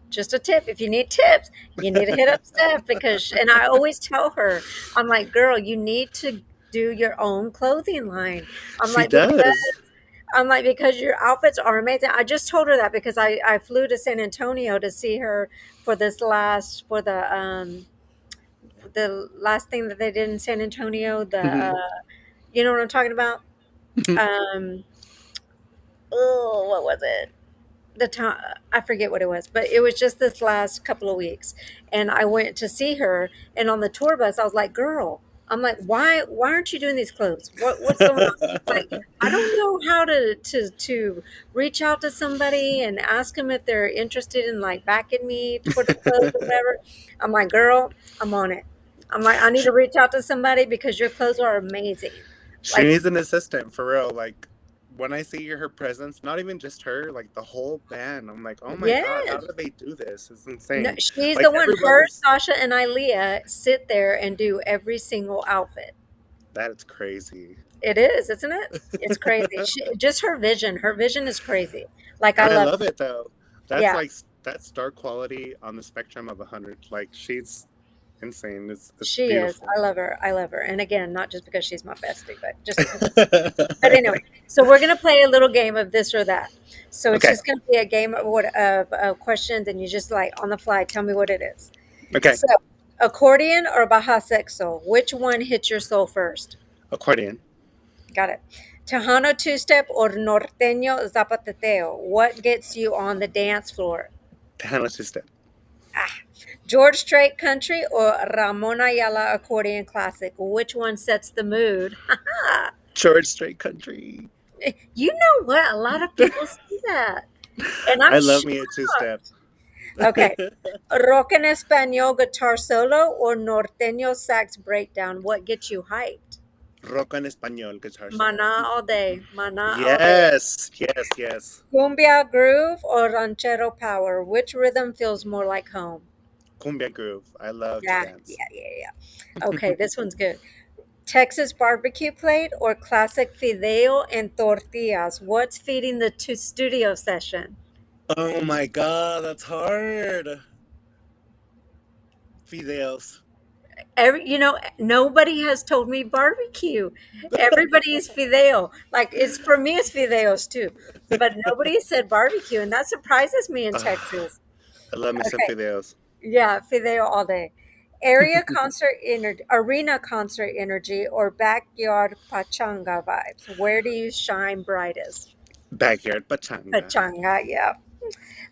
Just a tip. If you need tips, you need to hit up Steph and I always tell her, I'm like, girl, you need to do your own clothing line. I'm She like, does. because your outfits are amazing. I just told her that because I flew to San Antonio to see her for the last thing that they did in San Antonio. Mhm. You know what I'm talking about? Um, oh, what was it? The time I forget what it was, but it was just this last couple of weeks, and I went to see her. And on the tour bus, I was like, "Girl," I'm like, "Why aren't you doing these clothes? What's going on?" She's like, "I don't know how to reach out to somebody and ask them if they're interested in like backing me for the clothes or whatever." I'm like, "Girl, I'm on it." I'm like, I need to reach out to somebody because your clothes are amazing. She Like, needs an assistant for real. Like when I see her presence, not even just her, like the whole band. I'm like, oh my god, how yes. do they do this? It's No, insane. she's Like the one. everyone Her, is. Sasha, and Ilea sit there and do every single outfit. That's crazy. It is, isn't it? It's crazy. Just her vision. Her vision is crazy. Like I And I love love it. it though. That's Yeah, like that's star quality on the spectrum of 100. Like she's insane. It's she is. beautiful. I love her. I love her. And again, not just because she's my bestie, but just because. But anyway, so we're gonna play a little game of this or that. So it's Okay. just gonna be a game of what of questions, and you just like on the fly tell me what it is. Okay. So, accordion or baja sexo? Which one hits your soul first? Accordion. Got it. Tejano two-step or norteño zapateo? What gets you on the dance floor? Hannah sister. Ah, George Strait country or Ramon Ayala accordion classic? Which one sets the mood? George Strait Country. You know what? A lot of people see that. And I'm I love me a two-step. shocked. Okay. Rock en español guitar solo or norteño sax breakdown? What gets you hyped? Rock en español guitar solo. Mana all day. Mana all day. Yes, yes, yes. Cumbia groove or ranchero power? Which rhythm feels more like home? Cumbia groove. I love to Yeah, dance. yeah. Okay, this one's good. Texas barbecue plate or classic fideo and tortillas? What's feeding the studio session? Oh my god, that's hard. Fideos. Nobody has told me barbecue. Everybody's fideo. Like it's for me, it's fideos too, but nobody said barbecue, and that surprises me in Ah, Texas. I love me some Okay, fideos. yeah, fideo all day. Arena concert energy, or backyard pachanga vibes. Where do you shine brightest? Backyard pachanga. Pachanga, yeah.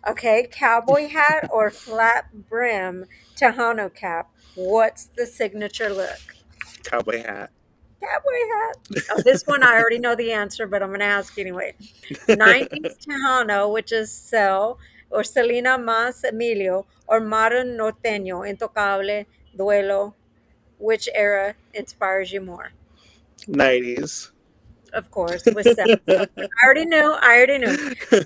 Okay, cowboy hat or flat brim Tejano cap. What's the signature look? Cowboy hat. Cowboy hat. Oh, this one I already know the answer, but I'm going to ask anyway. 90s Tejano, which is Cel, or Selena Mas Emilio, or modern norteño, Intocable, Duelo. Which era inspires you more? 90s. Of course, with Cel. Okay, I already knew. I already knew.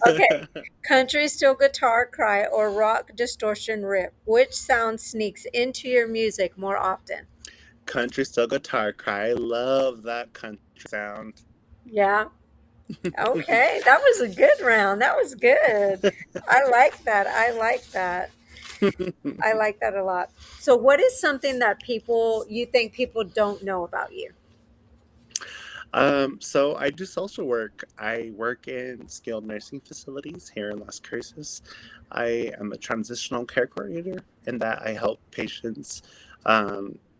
Okay, country steel guitar cry or rock distortion rip. Which sound sneaks into your music more often? Country style guitar cry. I love that country sound. Yeah. Okay, that was a good round. That was good. I like that. I like that. I like that a lot. So, what is something that you think people don't know about you? So I do social work. I work in skilled nursing facilities here in Las Cruces. I am a transitional care coordinator in that I help patients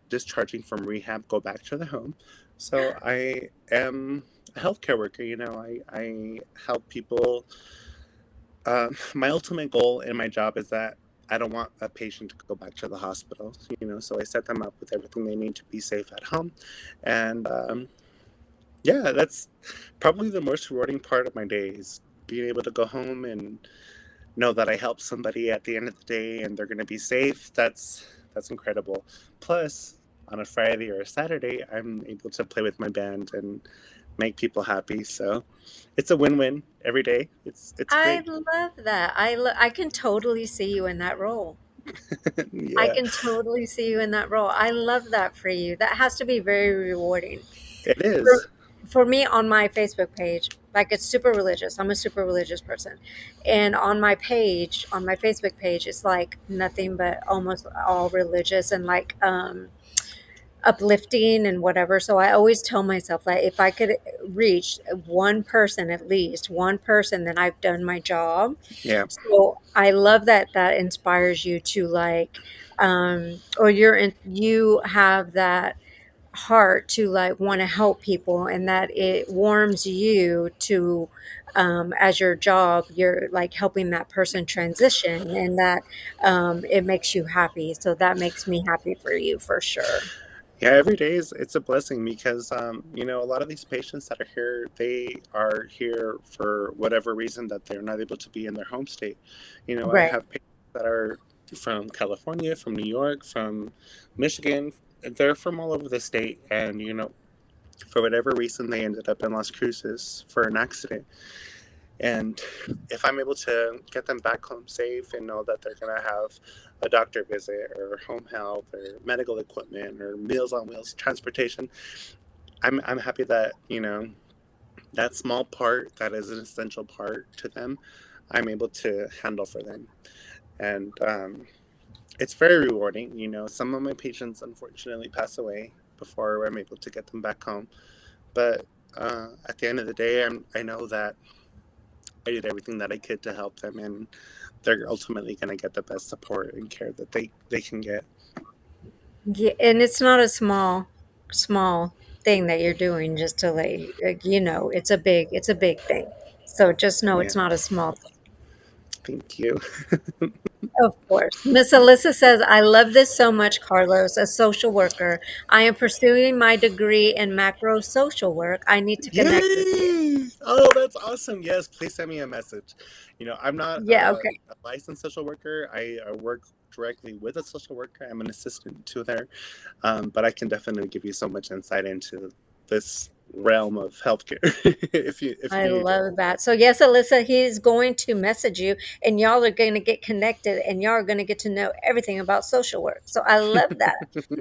discharging from rehab go back to their home. So I am a healthcare worker. I help people. My ultimate goal in my job is that I don't want a patient to go back to the hospital. So I set them up with everything they need to be safe at home, and yeah, that's probably the most rewarding part of my day is being able to go home and know that I helped somebody at the end of the day and they're going to be safe. That's incredible. Plus, on a Friday or a Saturday, I'm able to play with my band and make people happy. So, it's a win-win every day. It's I great. love that. I can totally see you in that role. I Yeah, can totally see you in that role. I love that for you. That has to be very rewarding. it For, is. for me on my Facebook page, like it's super religious. I'm a super religious person. And on my Facebook page, it's like nothing but almost all religious and like uplifting and whatever. So I always tell myself that if I could reach one person, at least one person, then I've done my job. Yeah. So I love that that inspires you to like, or you have that heart to like want to help people and that it warms you to as your job you're like helping that person transition and that it makes you happy, so that makes me happy for you for sure. Yeah, every day is it's a blessing because a lot of these patients that are here, they are here for whatever reason that they're not able to be in their home state. I Right. have patients that are from California, from New York, from Michigan. they're from all over the state, and for whatever reason, they ended up in Las Cruces for an accident. And if I'm able to get them back home safe and know that they're going to have a doctor visit or home health or medical equipment or Meals on Wheels transportation, I'm happy that, that small part that is an essential part to them, I'm able to handle for them. And it's very rewarding. Some of my patients unfortunately pass away before I'm able to get them back home. But at the end of the day, I know that I did everything that I could to help them, and they're ultimately going to get the best support and care that they can get. Yeah, and it's not a small thing that you're doing just to it's a big thing. So just know Yeah, it's not a small thing. thank you. Of course. Miss Alyssa says, I love this so much, Carlos, a social worker. I am pursuing my degree in macro social work. I need to connect with you. Yay! Oh, that's awesome. Yes, please send me a message. I'm not Yeah, okay. a licensed social worker. I work directly with a social worker. I'm an assistant to there. But I can definitely give you so much insight into this realm of healthcare if you I need it. love that. So yes, Alyssa, he's going to message you and y'all are going to get connected and y'all are going to get to know everything about social work. So I love that.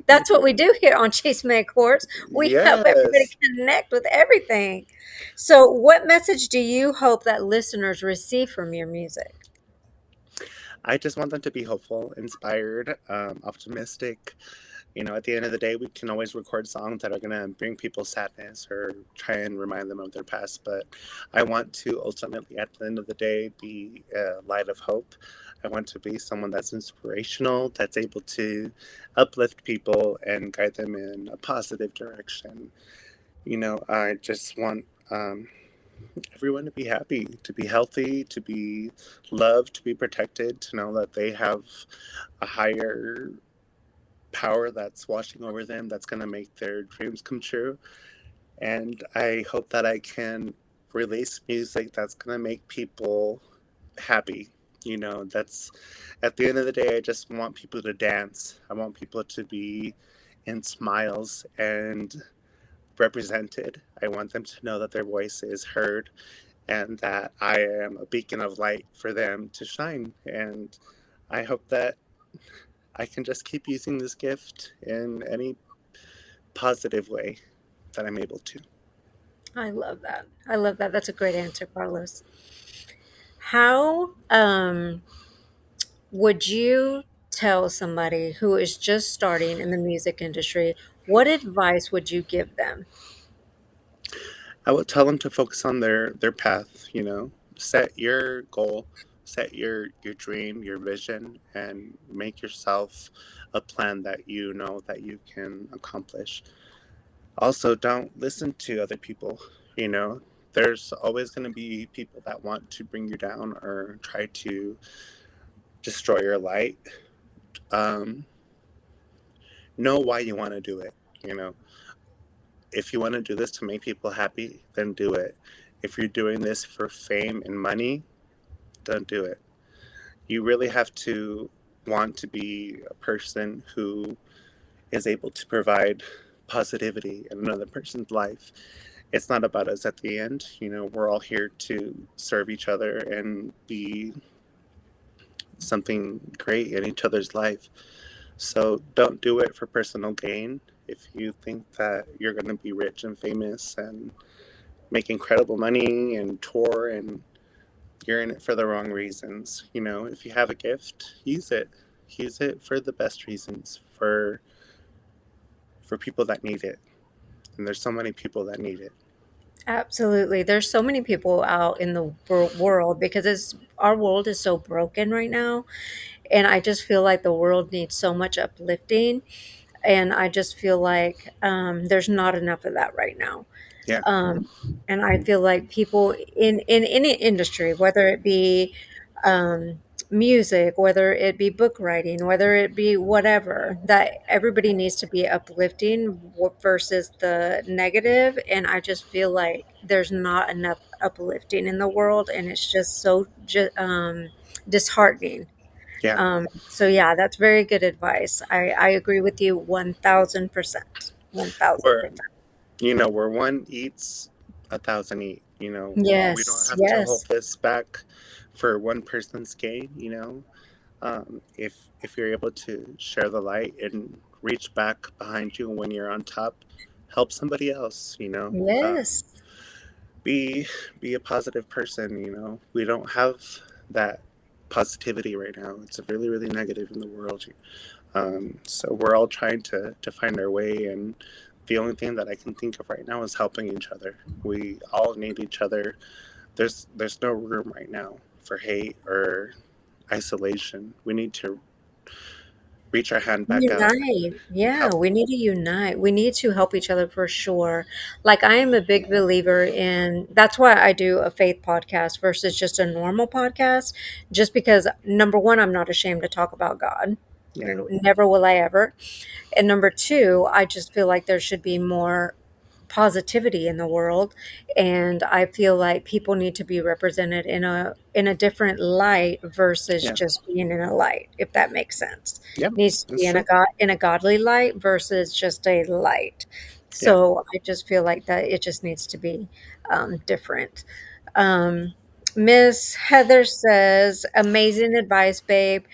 That's what we do here on Chisme y Chords. We help everybody Yes. connect with everything. So what message do you hope that listeners receive from your music? I just want them to be hopeful, inspired, optimistic. At the end of the day, we can always record songs that are going to bring people sadness or try and remind them of their past. But I want to ultimately, at the end of the day, be a light of hope. I want to be someone that's inspirational, that's able to uplift people and guide them in a positive direction. I just want everyone to be happy, to be healthy, to be loved, to be protected, to know that they have a higher power that's washing over them that's going to make their dreams come true. And I hope that I can release music that's going to make people happy. That's at the end of the day, I just want people to dance. I want people to be in smiles and represented. I want them to know that their voice is heard and that I am a beacon of light for them to shine. And I hope that I can just keep using this gift in any positive way that I'm able to. I love that. I love that. That's a great answer, Carlos. How would you tell somebody who is just starting in the music industry, what advice would you give them? I would tell them to focus on their path. Set your goal, set your dream, your vision, and make yourself a plan that you know that you can accomplish. Also, don't listen to other people. You know, there's always going to be people that want to bring you down or try to destroy your light. Um, know why you want to do it. You know, if you want to do this to make people happy, then do it. If you're doing this for fame and money, don't do it. You really have to want to be a person who is able to provide positivity in another person's life. It's not about us at the end. We're all here to serve each other and be something great in each other's life. So don't do it for personal gain. If you think that you're going to be rich and famous and make incredible money and tour, and you're in it for the wrong reasons. If you have a gift, use it. Use it for the best reasons, for people that need it. And there's so many people that need it. Absolutely. There's so many people out in the world because our world is so broken right now. And I just feel like the world needs so much uplifting. And I just feel like there's not enough of that right now. Yeah. Um, and I feel like people in any industry, whether it be um, music, whether it be book writing, whether it be whatever, that everybody needs to be uplifting versus the negative. And I just feel like there's not enough uplifting in the world, and it's just so disheartening. Yeah. So yeah, that's very good advice. I agree with you 1000%. We're 1000%. where one eats, a thousand eat. We don't Yes, have to yes, hold this back for one person's gain. If you're able to share the light and reach back behind you when you're on top, help somebody else. yes. Be be a positive person. We don't have that positivity right now. It's really really negative in the world. So we're all trying to find our way, and the only thing that I can think of right now is helping each other. We all need each other. There's no room right now for hate or isolation. We need to reach our hand back out Unite. and Yeah, help. we need to unite. We need to help each other for sure. Like I am a big believer in that's why I do a faith podcast versus just a normal podcast. Just because number one, I'm not ashamed to talk about God. Yeah, Never will I ever. And number two, I just feel like there should be more positivity in the world, and I feel like people need to be represented in a different light versus yeah, just being in a light, if that makes sense. yep. Needs to be That's true. in a godly light versus just a light. Yeah, So I just feel like that it just needs to be different. um, Miss Heather says, amazing advice, babe.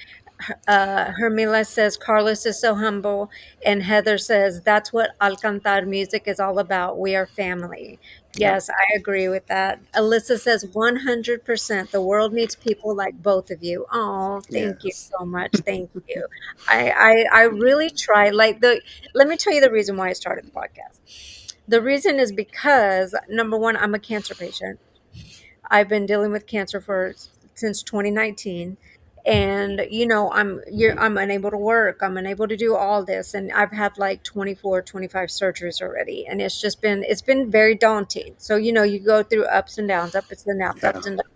Hermila says Carlos is so humble, and Heather says that's what Alcantar music is all about. We are family. yep. Yes, I agree with that. Alyssa says 100%. The world needs people like both of you. Oh, thank you Yes. so much. Thank you. I really try. Like the let me tell you the reason why I started the podcast. The reason is because number one, I'm a cancer patient. I've been dealing with cancer for since 2019, and I'm unable to work. I'm unable to do all this, and I've had like 24, 25 surgeries already, and it's been very daunting. So you go through ups and downs, ups and downs, Yeah, ups and downs.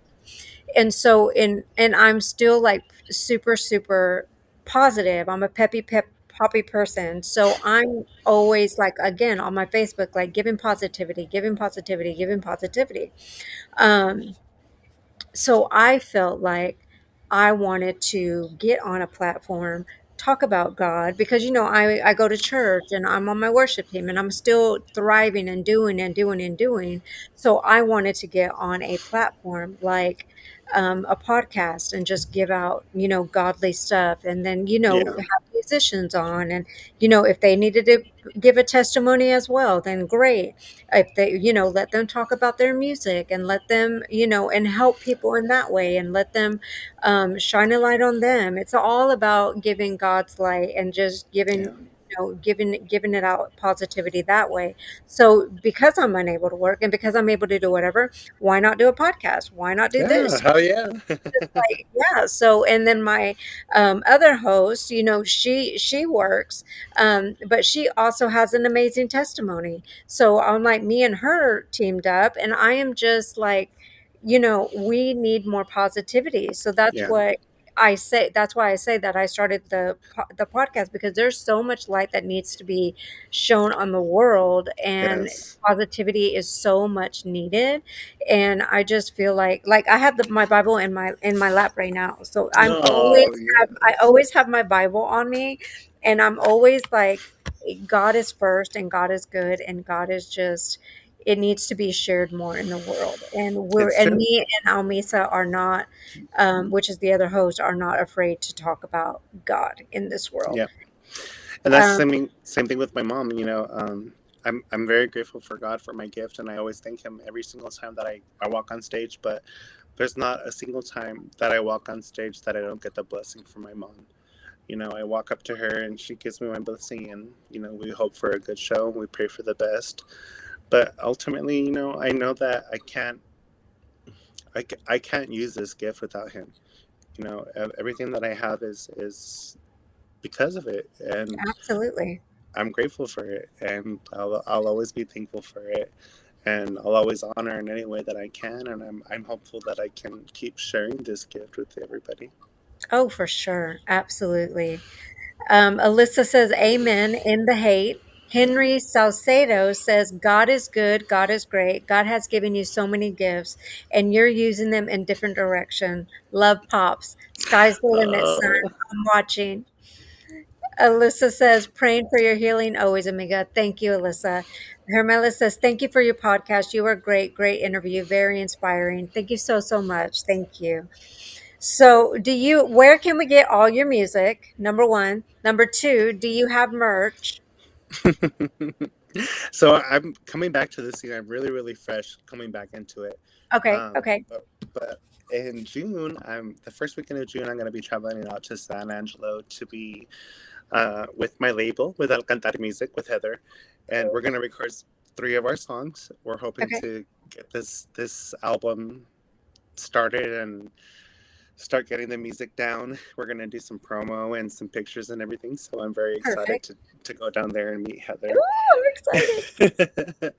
And so and I'm still like super super positive. I'm a poppy person. So I'm always like again on my Facebook like giving positivity, giving positivity, giving positivity. Um so I felt like I wanted to get on a platform, talk about God, because I go to church and I'm on my worship team and I'm still thriving and doing and doing and doing. So I wanted to get on a platform like a podcast and just give out godly stuff, and then yeah, have musicians on, and if they needed to give a testimony as well, then great. If they let them talk about their music and let them and help people in that way, and let them shine a light on them. It's all about giving God's light and just yeah, giving it out positivity that way. So because I'm unable to work and because I'm able to do whatever, why not do a podcast? Why not do yeah. this? Hell yeah. Just like yeah. So and then my other host, she works, but she also has an amazing testimony. So I'm like, me and her teamed up, and I am just like, we need more positivity. So that's Yeah. what I say. That's why I say that I started the podcast, because there's so much light that needs to be shown on the world, and Yes. positivity is so much needed. And I just feel like I have my Bible in my lap right now. So Oh I yes. always have my Bible on me, and I'm always like, God is first, and God is good, and God is just it needs to be shared more in the world. And It's true. me and Almisa are not, which is the other host, are not afraid to talk about God in this world. Yeah. And that's Um, same thing with my mom. I'm very grateful for God for my gift, and I always thank Him every single time that I walk on stage. But there's not a single time that I walk on stage that I don't get the blessing from my mom. I walk up to her and she gives me my blessing, and we hope for a good show. We pray for the best. But ultimately, I know that I can't use this gift without Him. Everything that I have is because of it, and Absolutely. I'm grateful for it, and I'll always be thankful for it, and I'll always honor in any way that I can, and I'm hopeful that I can keep sharing this gift with everybody. Oh, for sure. Absolutely. Alyssa says, Amen in the hate. Henry Salcedo says, God is good, God is great, God has given you so many gifts, and you're using them in different direction. Love Pops. Sky's the limit, son. Oh, I'm watching. Alyssa says, praying for your healing always, amiga. Thank you, Alyssa. Hermela says, thank you for your podcast. You are great, great interview. Very inspiring. Thank you so, so much. Thank you. So, where can we get all your music? Number one. Number two, do you have merch? so I'm coming back to this scene. I'm really, really fresh coming back into it. Okay, Um, okay, but in June, I'm the first weekend of June. I'm going to be traveling out to San Angelo to be with my label, with Alcantar Music, with Heather, and we're going to record three of our songs. We're hoping okay. to get this album started and start getting the music down. We're gonna do some promo and some pictures and everything. So I'm very excited Perfect. to go down there and meet Heather. Ooh, I'm excited.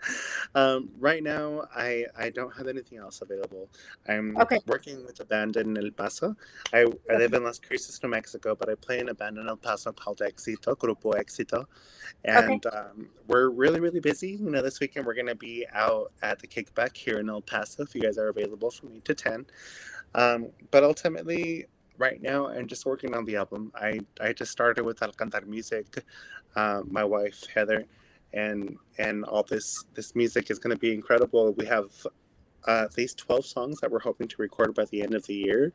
Right now, I don't have anything else available. I'm Okay, working with a band in El Paso. I live okay, in Las Cruces, New Mexico, but I play in a band in El Paso called Éxito, Grupo Éxito, okay. and we're really really busy. You know, this weekend we're gonna be out at the Kickback here in El Paso. If you guys are available from 8 to 10. But ultimately, right now, I'm just working on the album. I just started with Alcantar Music, my wife Heather, and all this music is going to be incredible. We have at least 12 songs that we're hoping to record by the end of the year.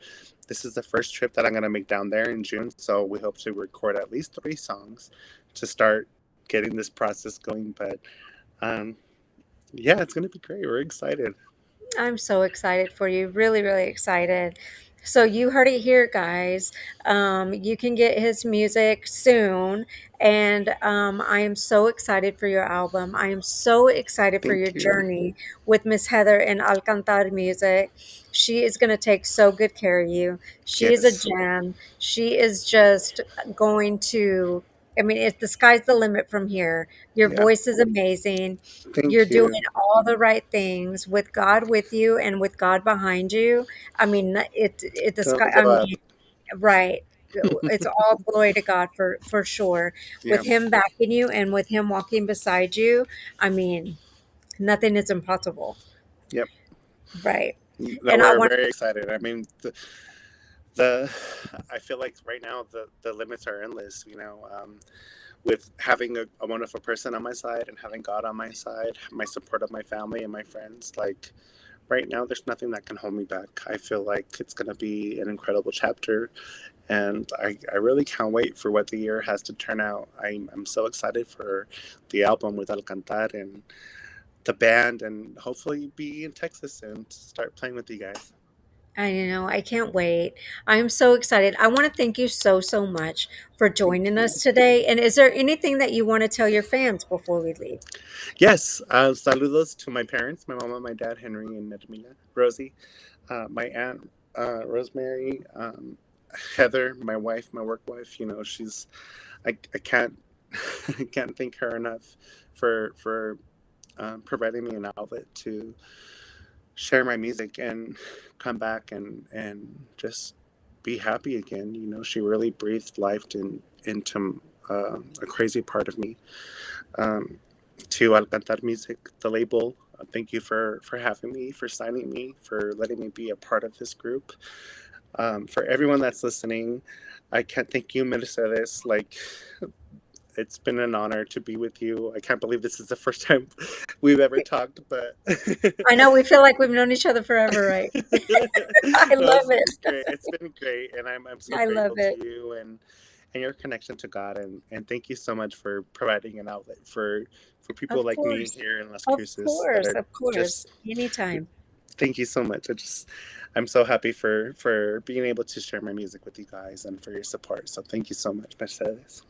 This is the first trip that I'm going to make down there in June, so we hope to record at least 3 songs to start getting this process going. But um, yeah, it's going to be great. We're excited. I'm so excited for you. Really, really excited. So you heard it here, guys. You can get his music soon, and I am so excited for your album. I am so excited for your Thank you. journey with Miss Heather and Alcantar Music. She is going to take so good care of you. She is a Yes. gem. She is just going to. I mean, the sky's the limit from here. Your Yeah. voice is amazing. You're Thank doing you. all the right things with God with you and with God behind you. I mean, the Don't sky. give I up. mean, right. It's all glory to God for sure. Yeah. With Him backing you and with Him walking beside you, I mean, nothing is impossible. Yep. Right. No, And I we're want. very excited. I mean, the I feel like right now the limits are endless. You know, with having a wonderful person on my side and having God on my side, my support of my family and my friends. Like right now, there's nothing that can hold me back. I feel like it's going to be an incredible chapter, and I really can't wait for what the year has to turn out. I'm so excited for the album with Alcantar and the band, and hopefully be in Texas soon to start playing with you guys. I know. I can't wait. I'm so excited. I want to thank you so, so much for Thank joining us you. today. And is there anything that you want to tell your fans before we leave? Yes, saludos to my parents, my mama, my dad, Henry and Edmila, Rosie, my aunt, Rosemary, Heather, my wife, my work wife. You know, I can't, I can't thank her enough for providing me an outlet to share my music and come back and just be happy again. You know, she really breathed life into a crazy part of me. Um, to Alcantar Music, the label. Thank you for having me, for signing me, for letting me be a part of this group. For everyone that's listening, I can't thank you, Mercedes. Like, it's been an honor to be with you. I can't believe this is the first time we've ever talked, but I know we feel like we've known each other forever, right? I no, love it's been it. great. It's been great, and I'm so I love grateful it. to you and your connection to God, and thank you so much for providing an outlet for people Of like me course. here in Las Of Cruces that course. are Of course. just. Anytime. Thank you so much. I'm so happy for being able to share my music with you guys and for your support. So thank you so much, Mercedes.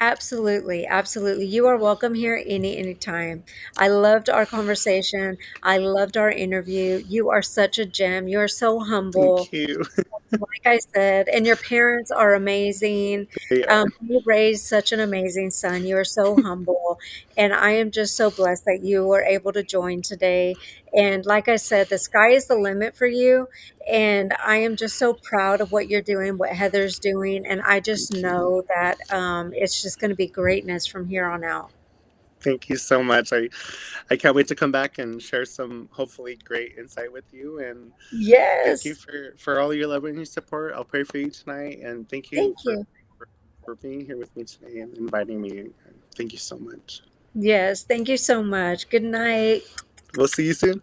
Absolutely. Absolutely. You are welcome here anytime. I loved our conversation. I loved our interview. You are such a gem. You are so Thank humble. you. Like I said, and your parents are amazing. They are. You raised such an amazing son. You are so humble. And I am just so blessed that you were able to join today. And like I said, the sky is the limit for you. And I am just so proud of what you're doing, what Heather's doing. And I just Thank you. know that it's just going to be greatness from here on out. Thank you so much. I can't wait to come back and share some hopefully great insight with you. And thank you Yes. for all your love and your support. I'll pray for you tonight. And thank you Thank you. for being here with me today and inviting me. Thank you so much. Yes. Thank you so much. Good night. We'll see you soon.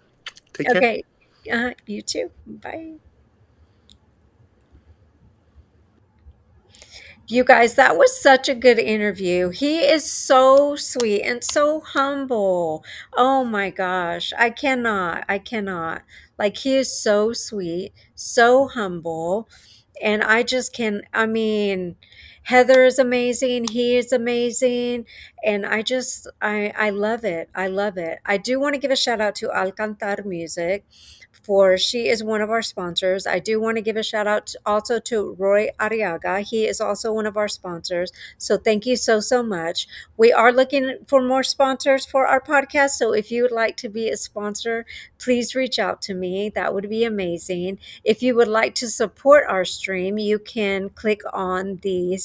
Take care. Okay. You too. Bye. You guys, that was such a good interview. He is so sweet and so humble. Oh my gosh. I cannot. I cannot. Like, he is so sweet, so humble. And I just can, I mean, Heather is amazing. He is amazing. And I love it. I love it. I do want to give a shout out to Alcantar Music, for she is one of our sponsors. I do want to give a shout out also to Roy Arriaga. He is also one of our sponsors. So thank you so, so much. We are looking for more sponsors for our podcast. So if you would like to be a sponsor, please reach out to me. That would be amazing. If you would like to support our stream, you can click on the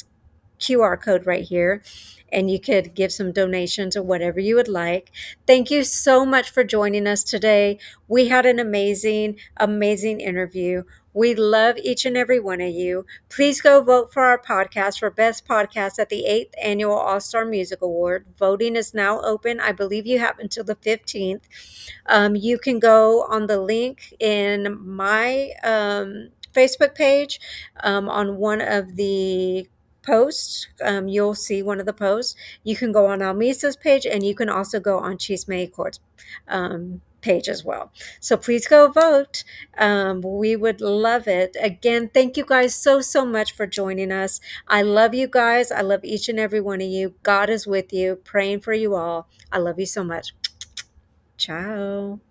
QR code right here, and you could give some donations or whatever you would like. Thank you so much for joining us today. We had an amazing, amazing interview. We love each and every one of you. Please go vote for our podcast for Best Podcast at the 8th Annual All Star Music Award. Voting is now open. I believe you have until the 15th. You can go on the link in my Facebook page, on one of the posts. You'll see one of the posts. You can go on Almisa's page, and you can also go on Chisme y Chords page as well. So please go vote. We would love it. Again, thank you guys so, so much for joining us. I love you guys. I love each and every one of you. God is with you. Praying for you all. I love you so much. Ciao.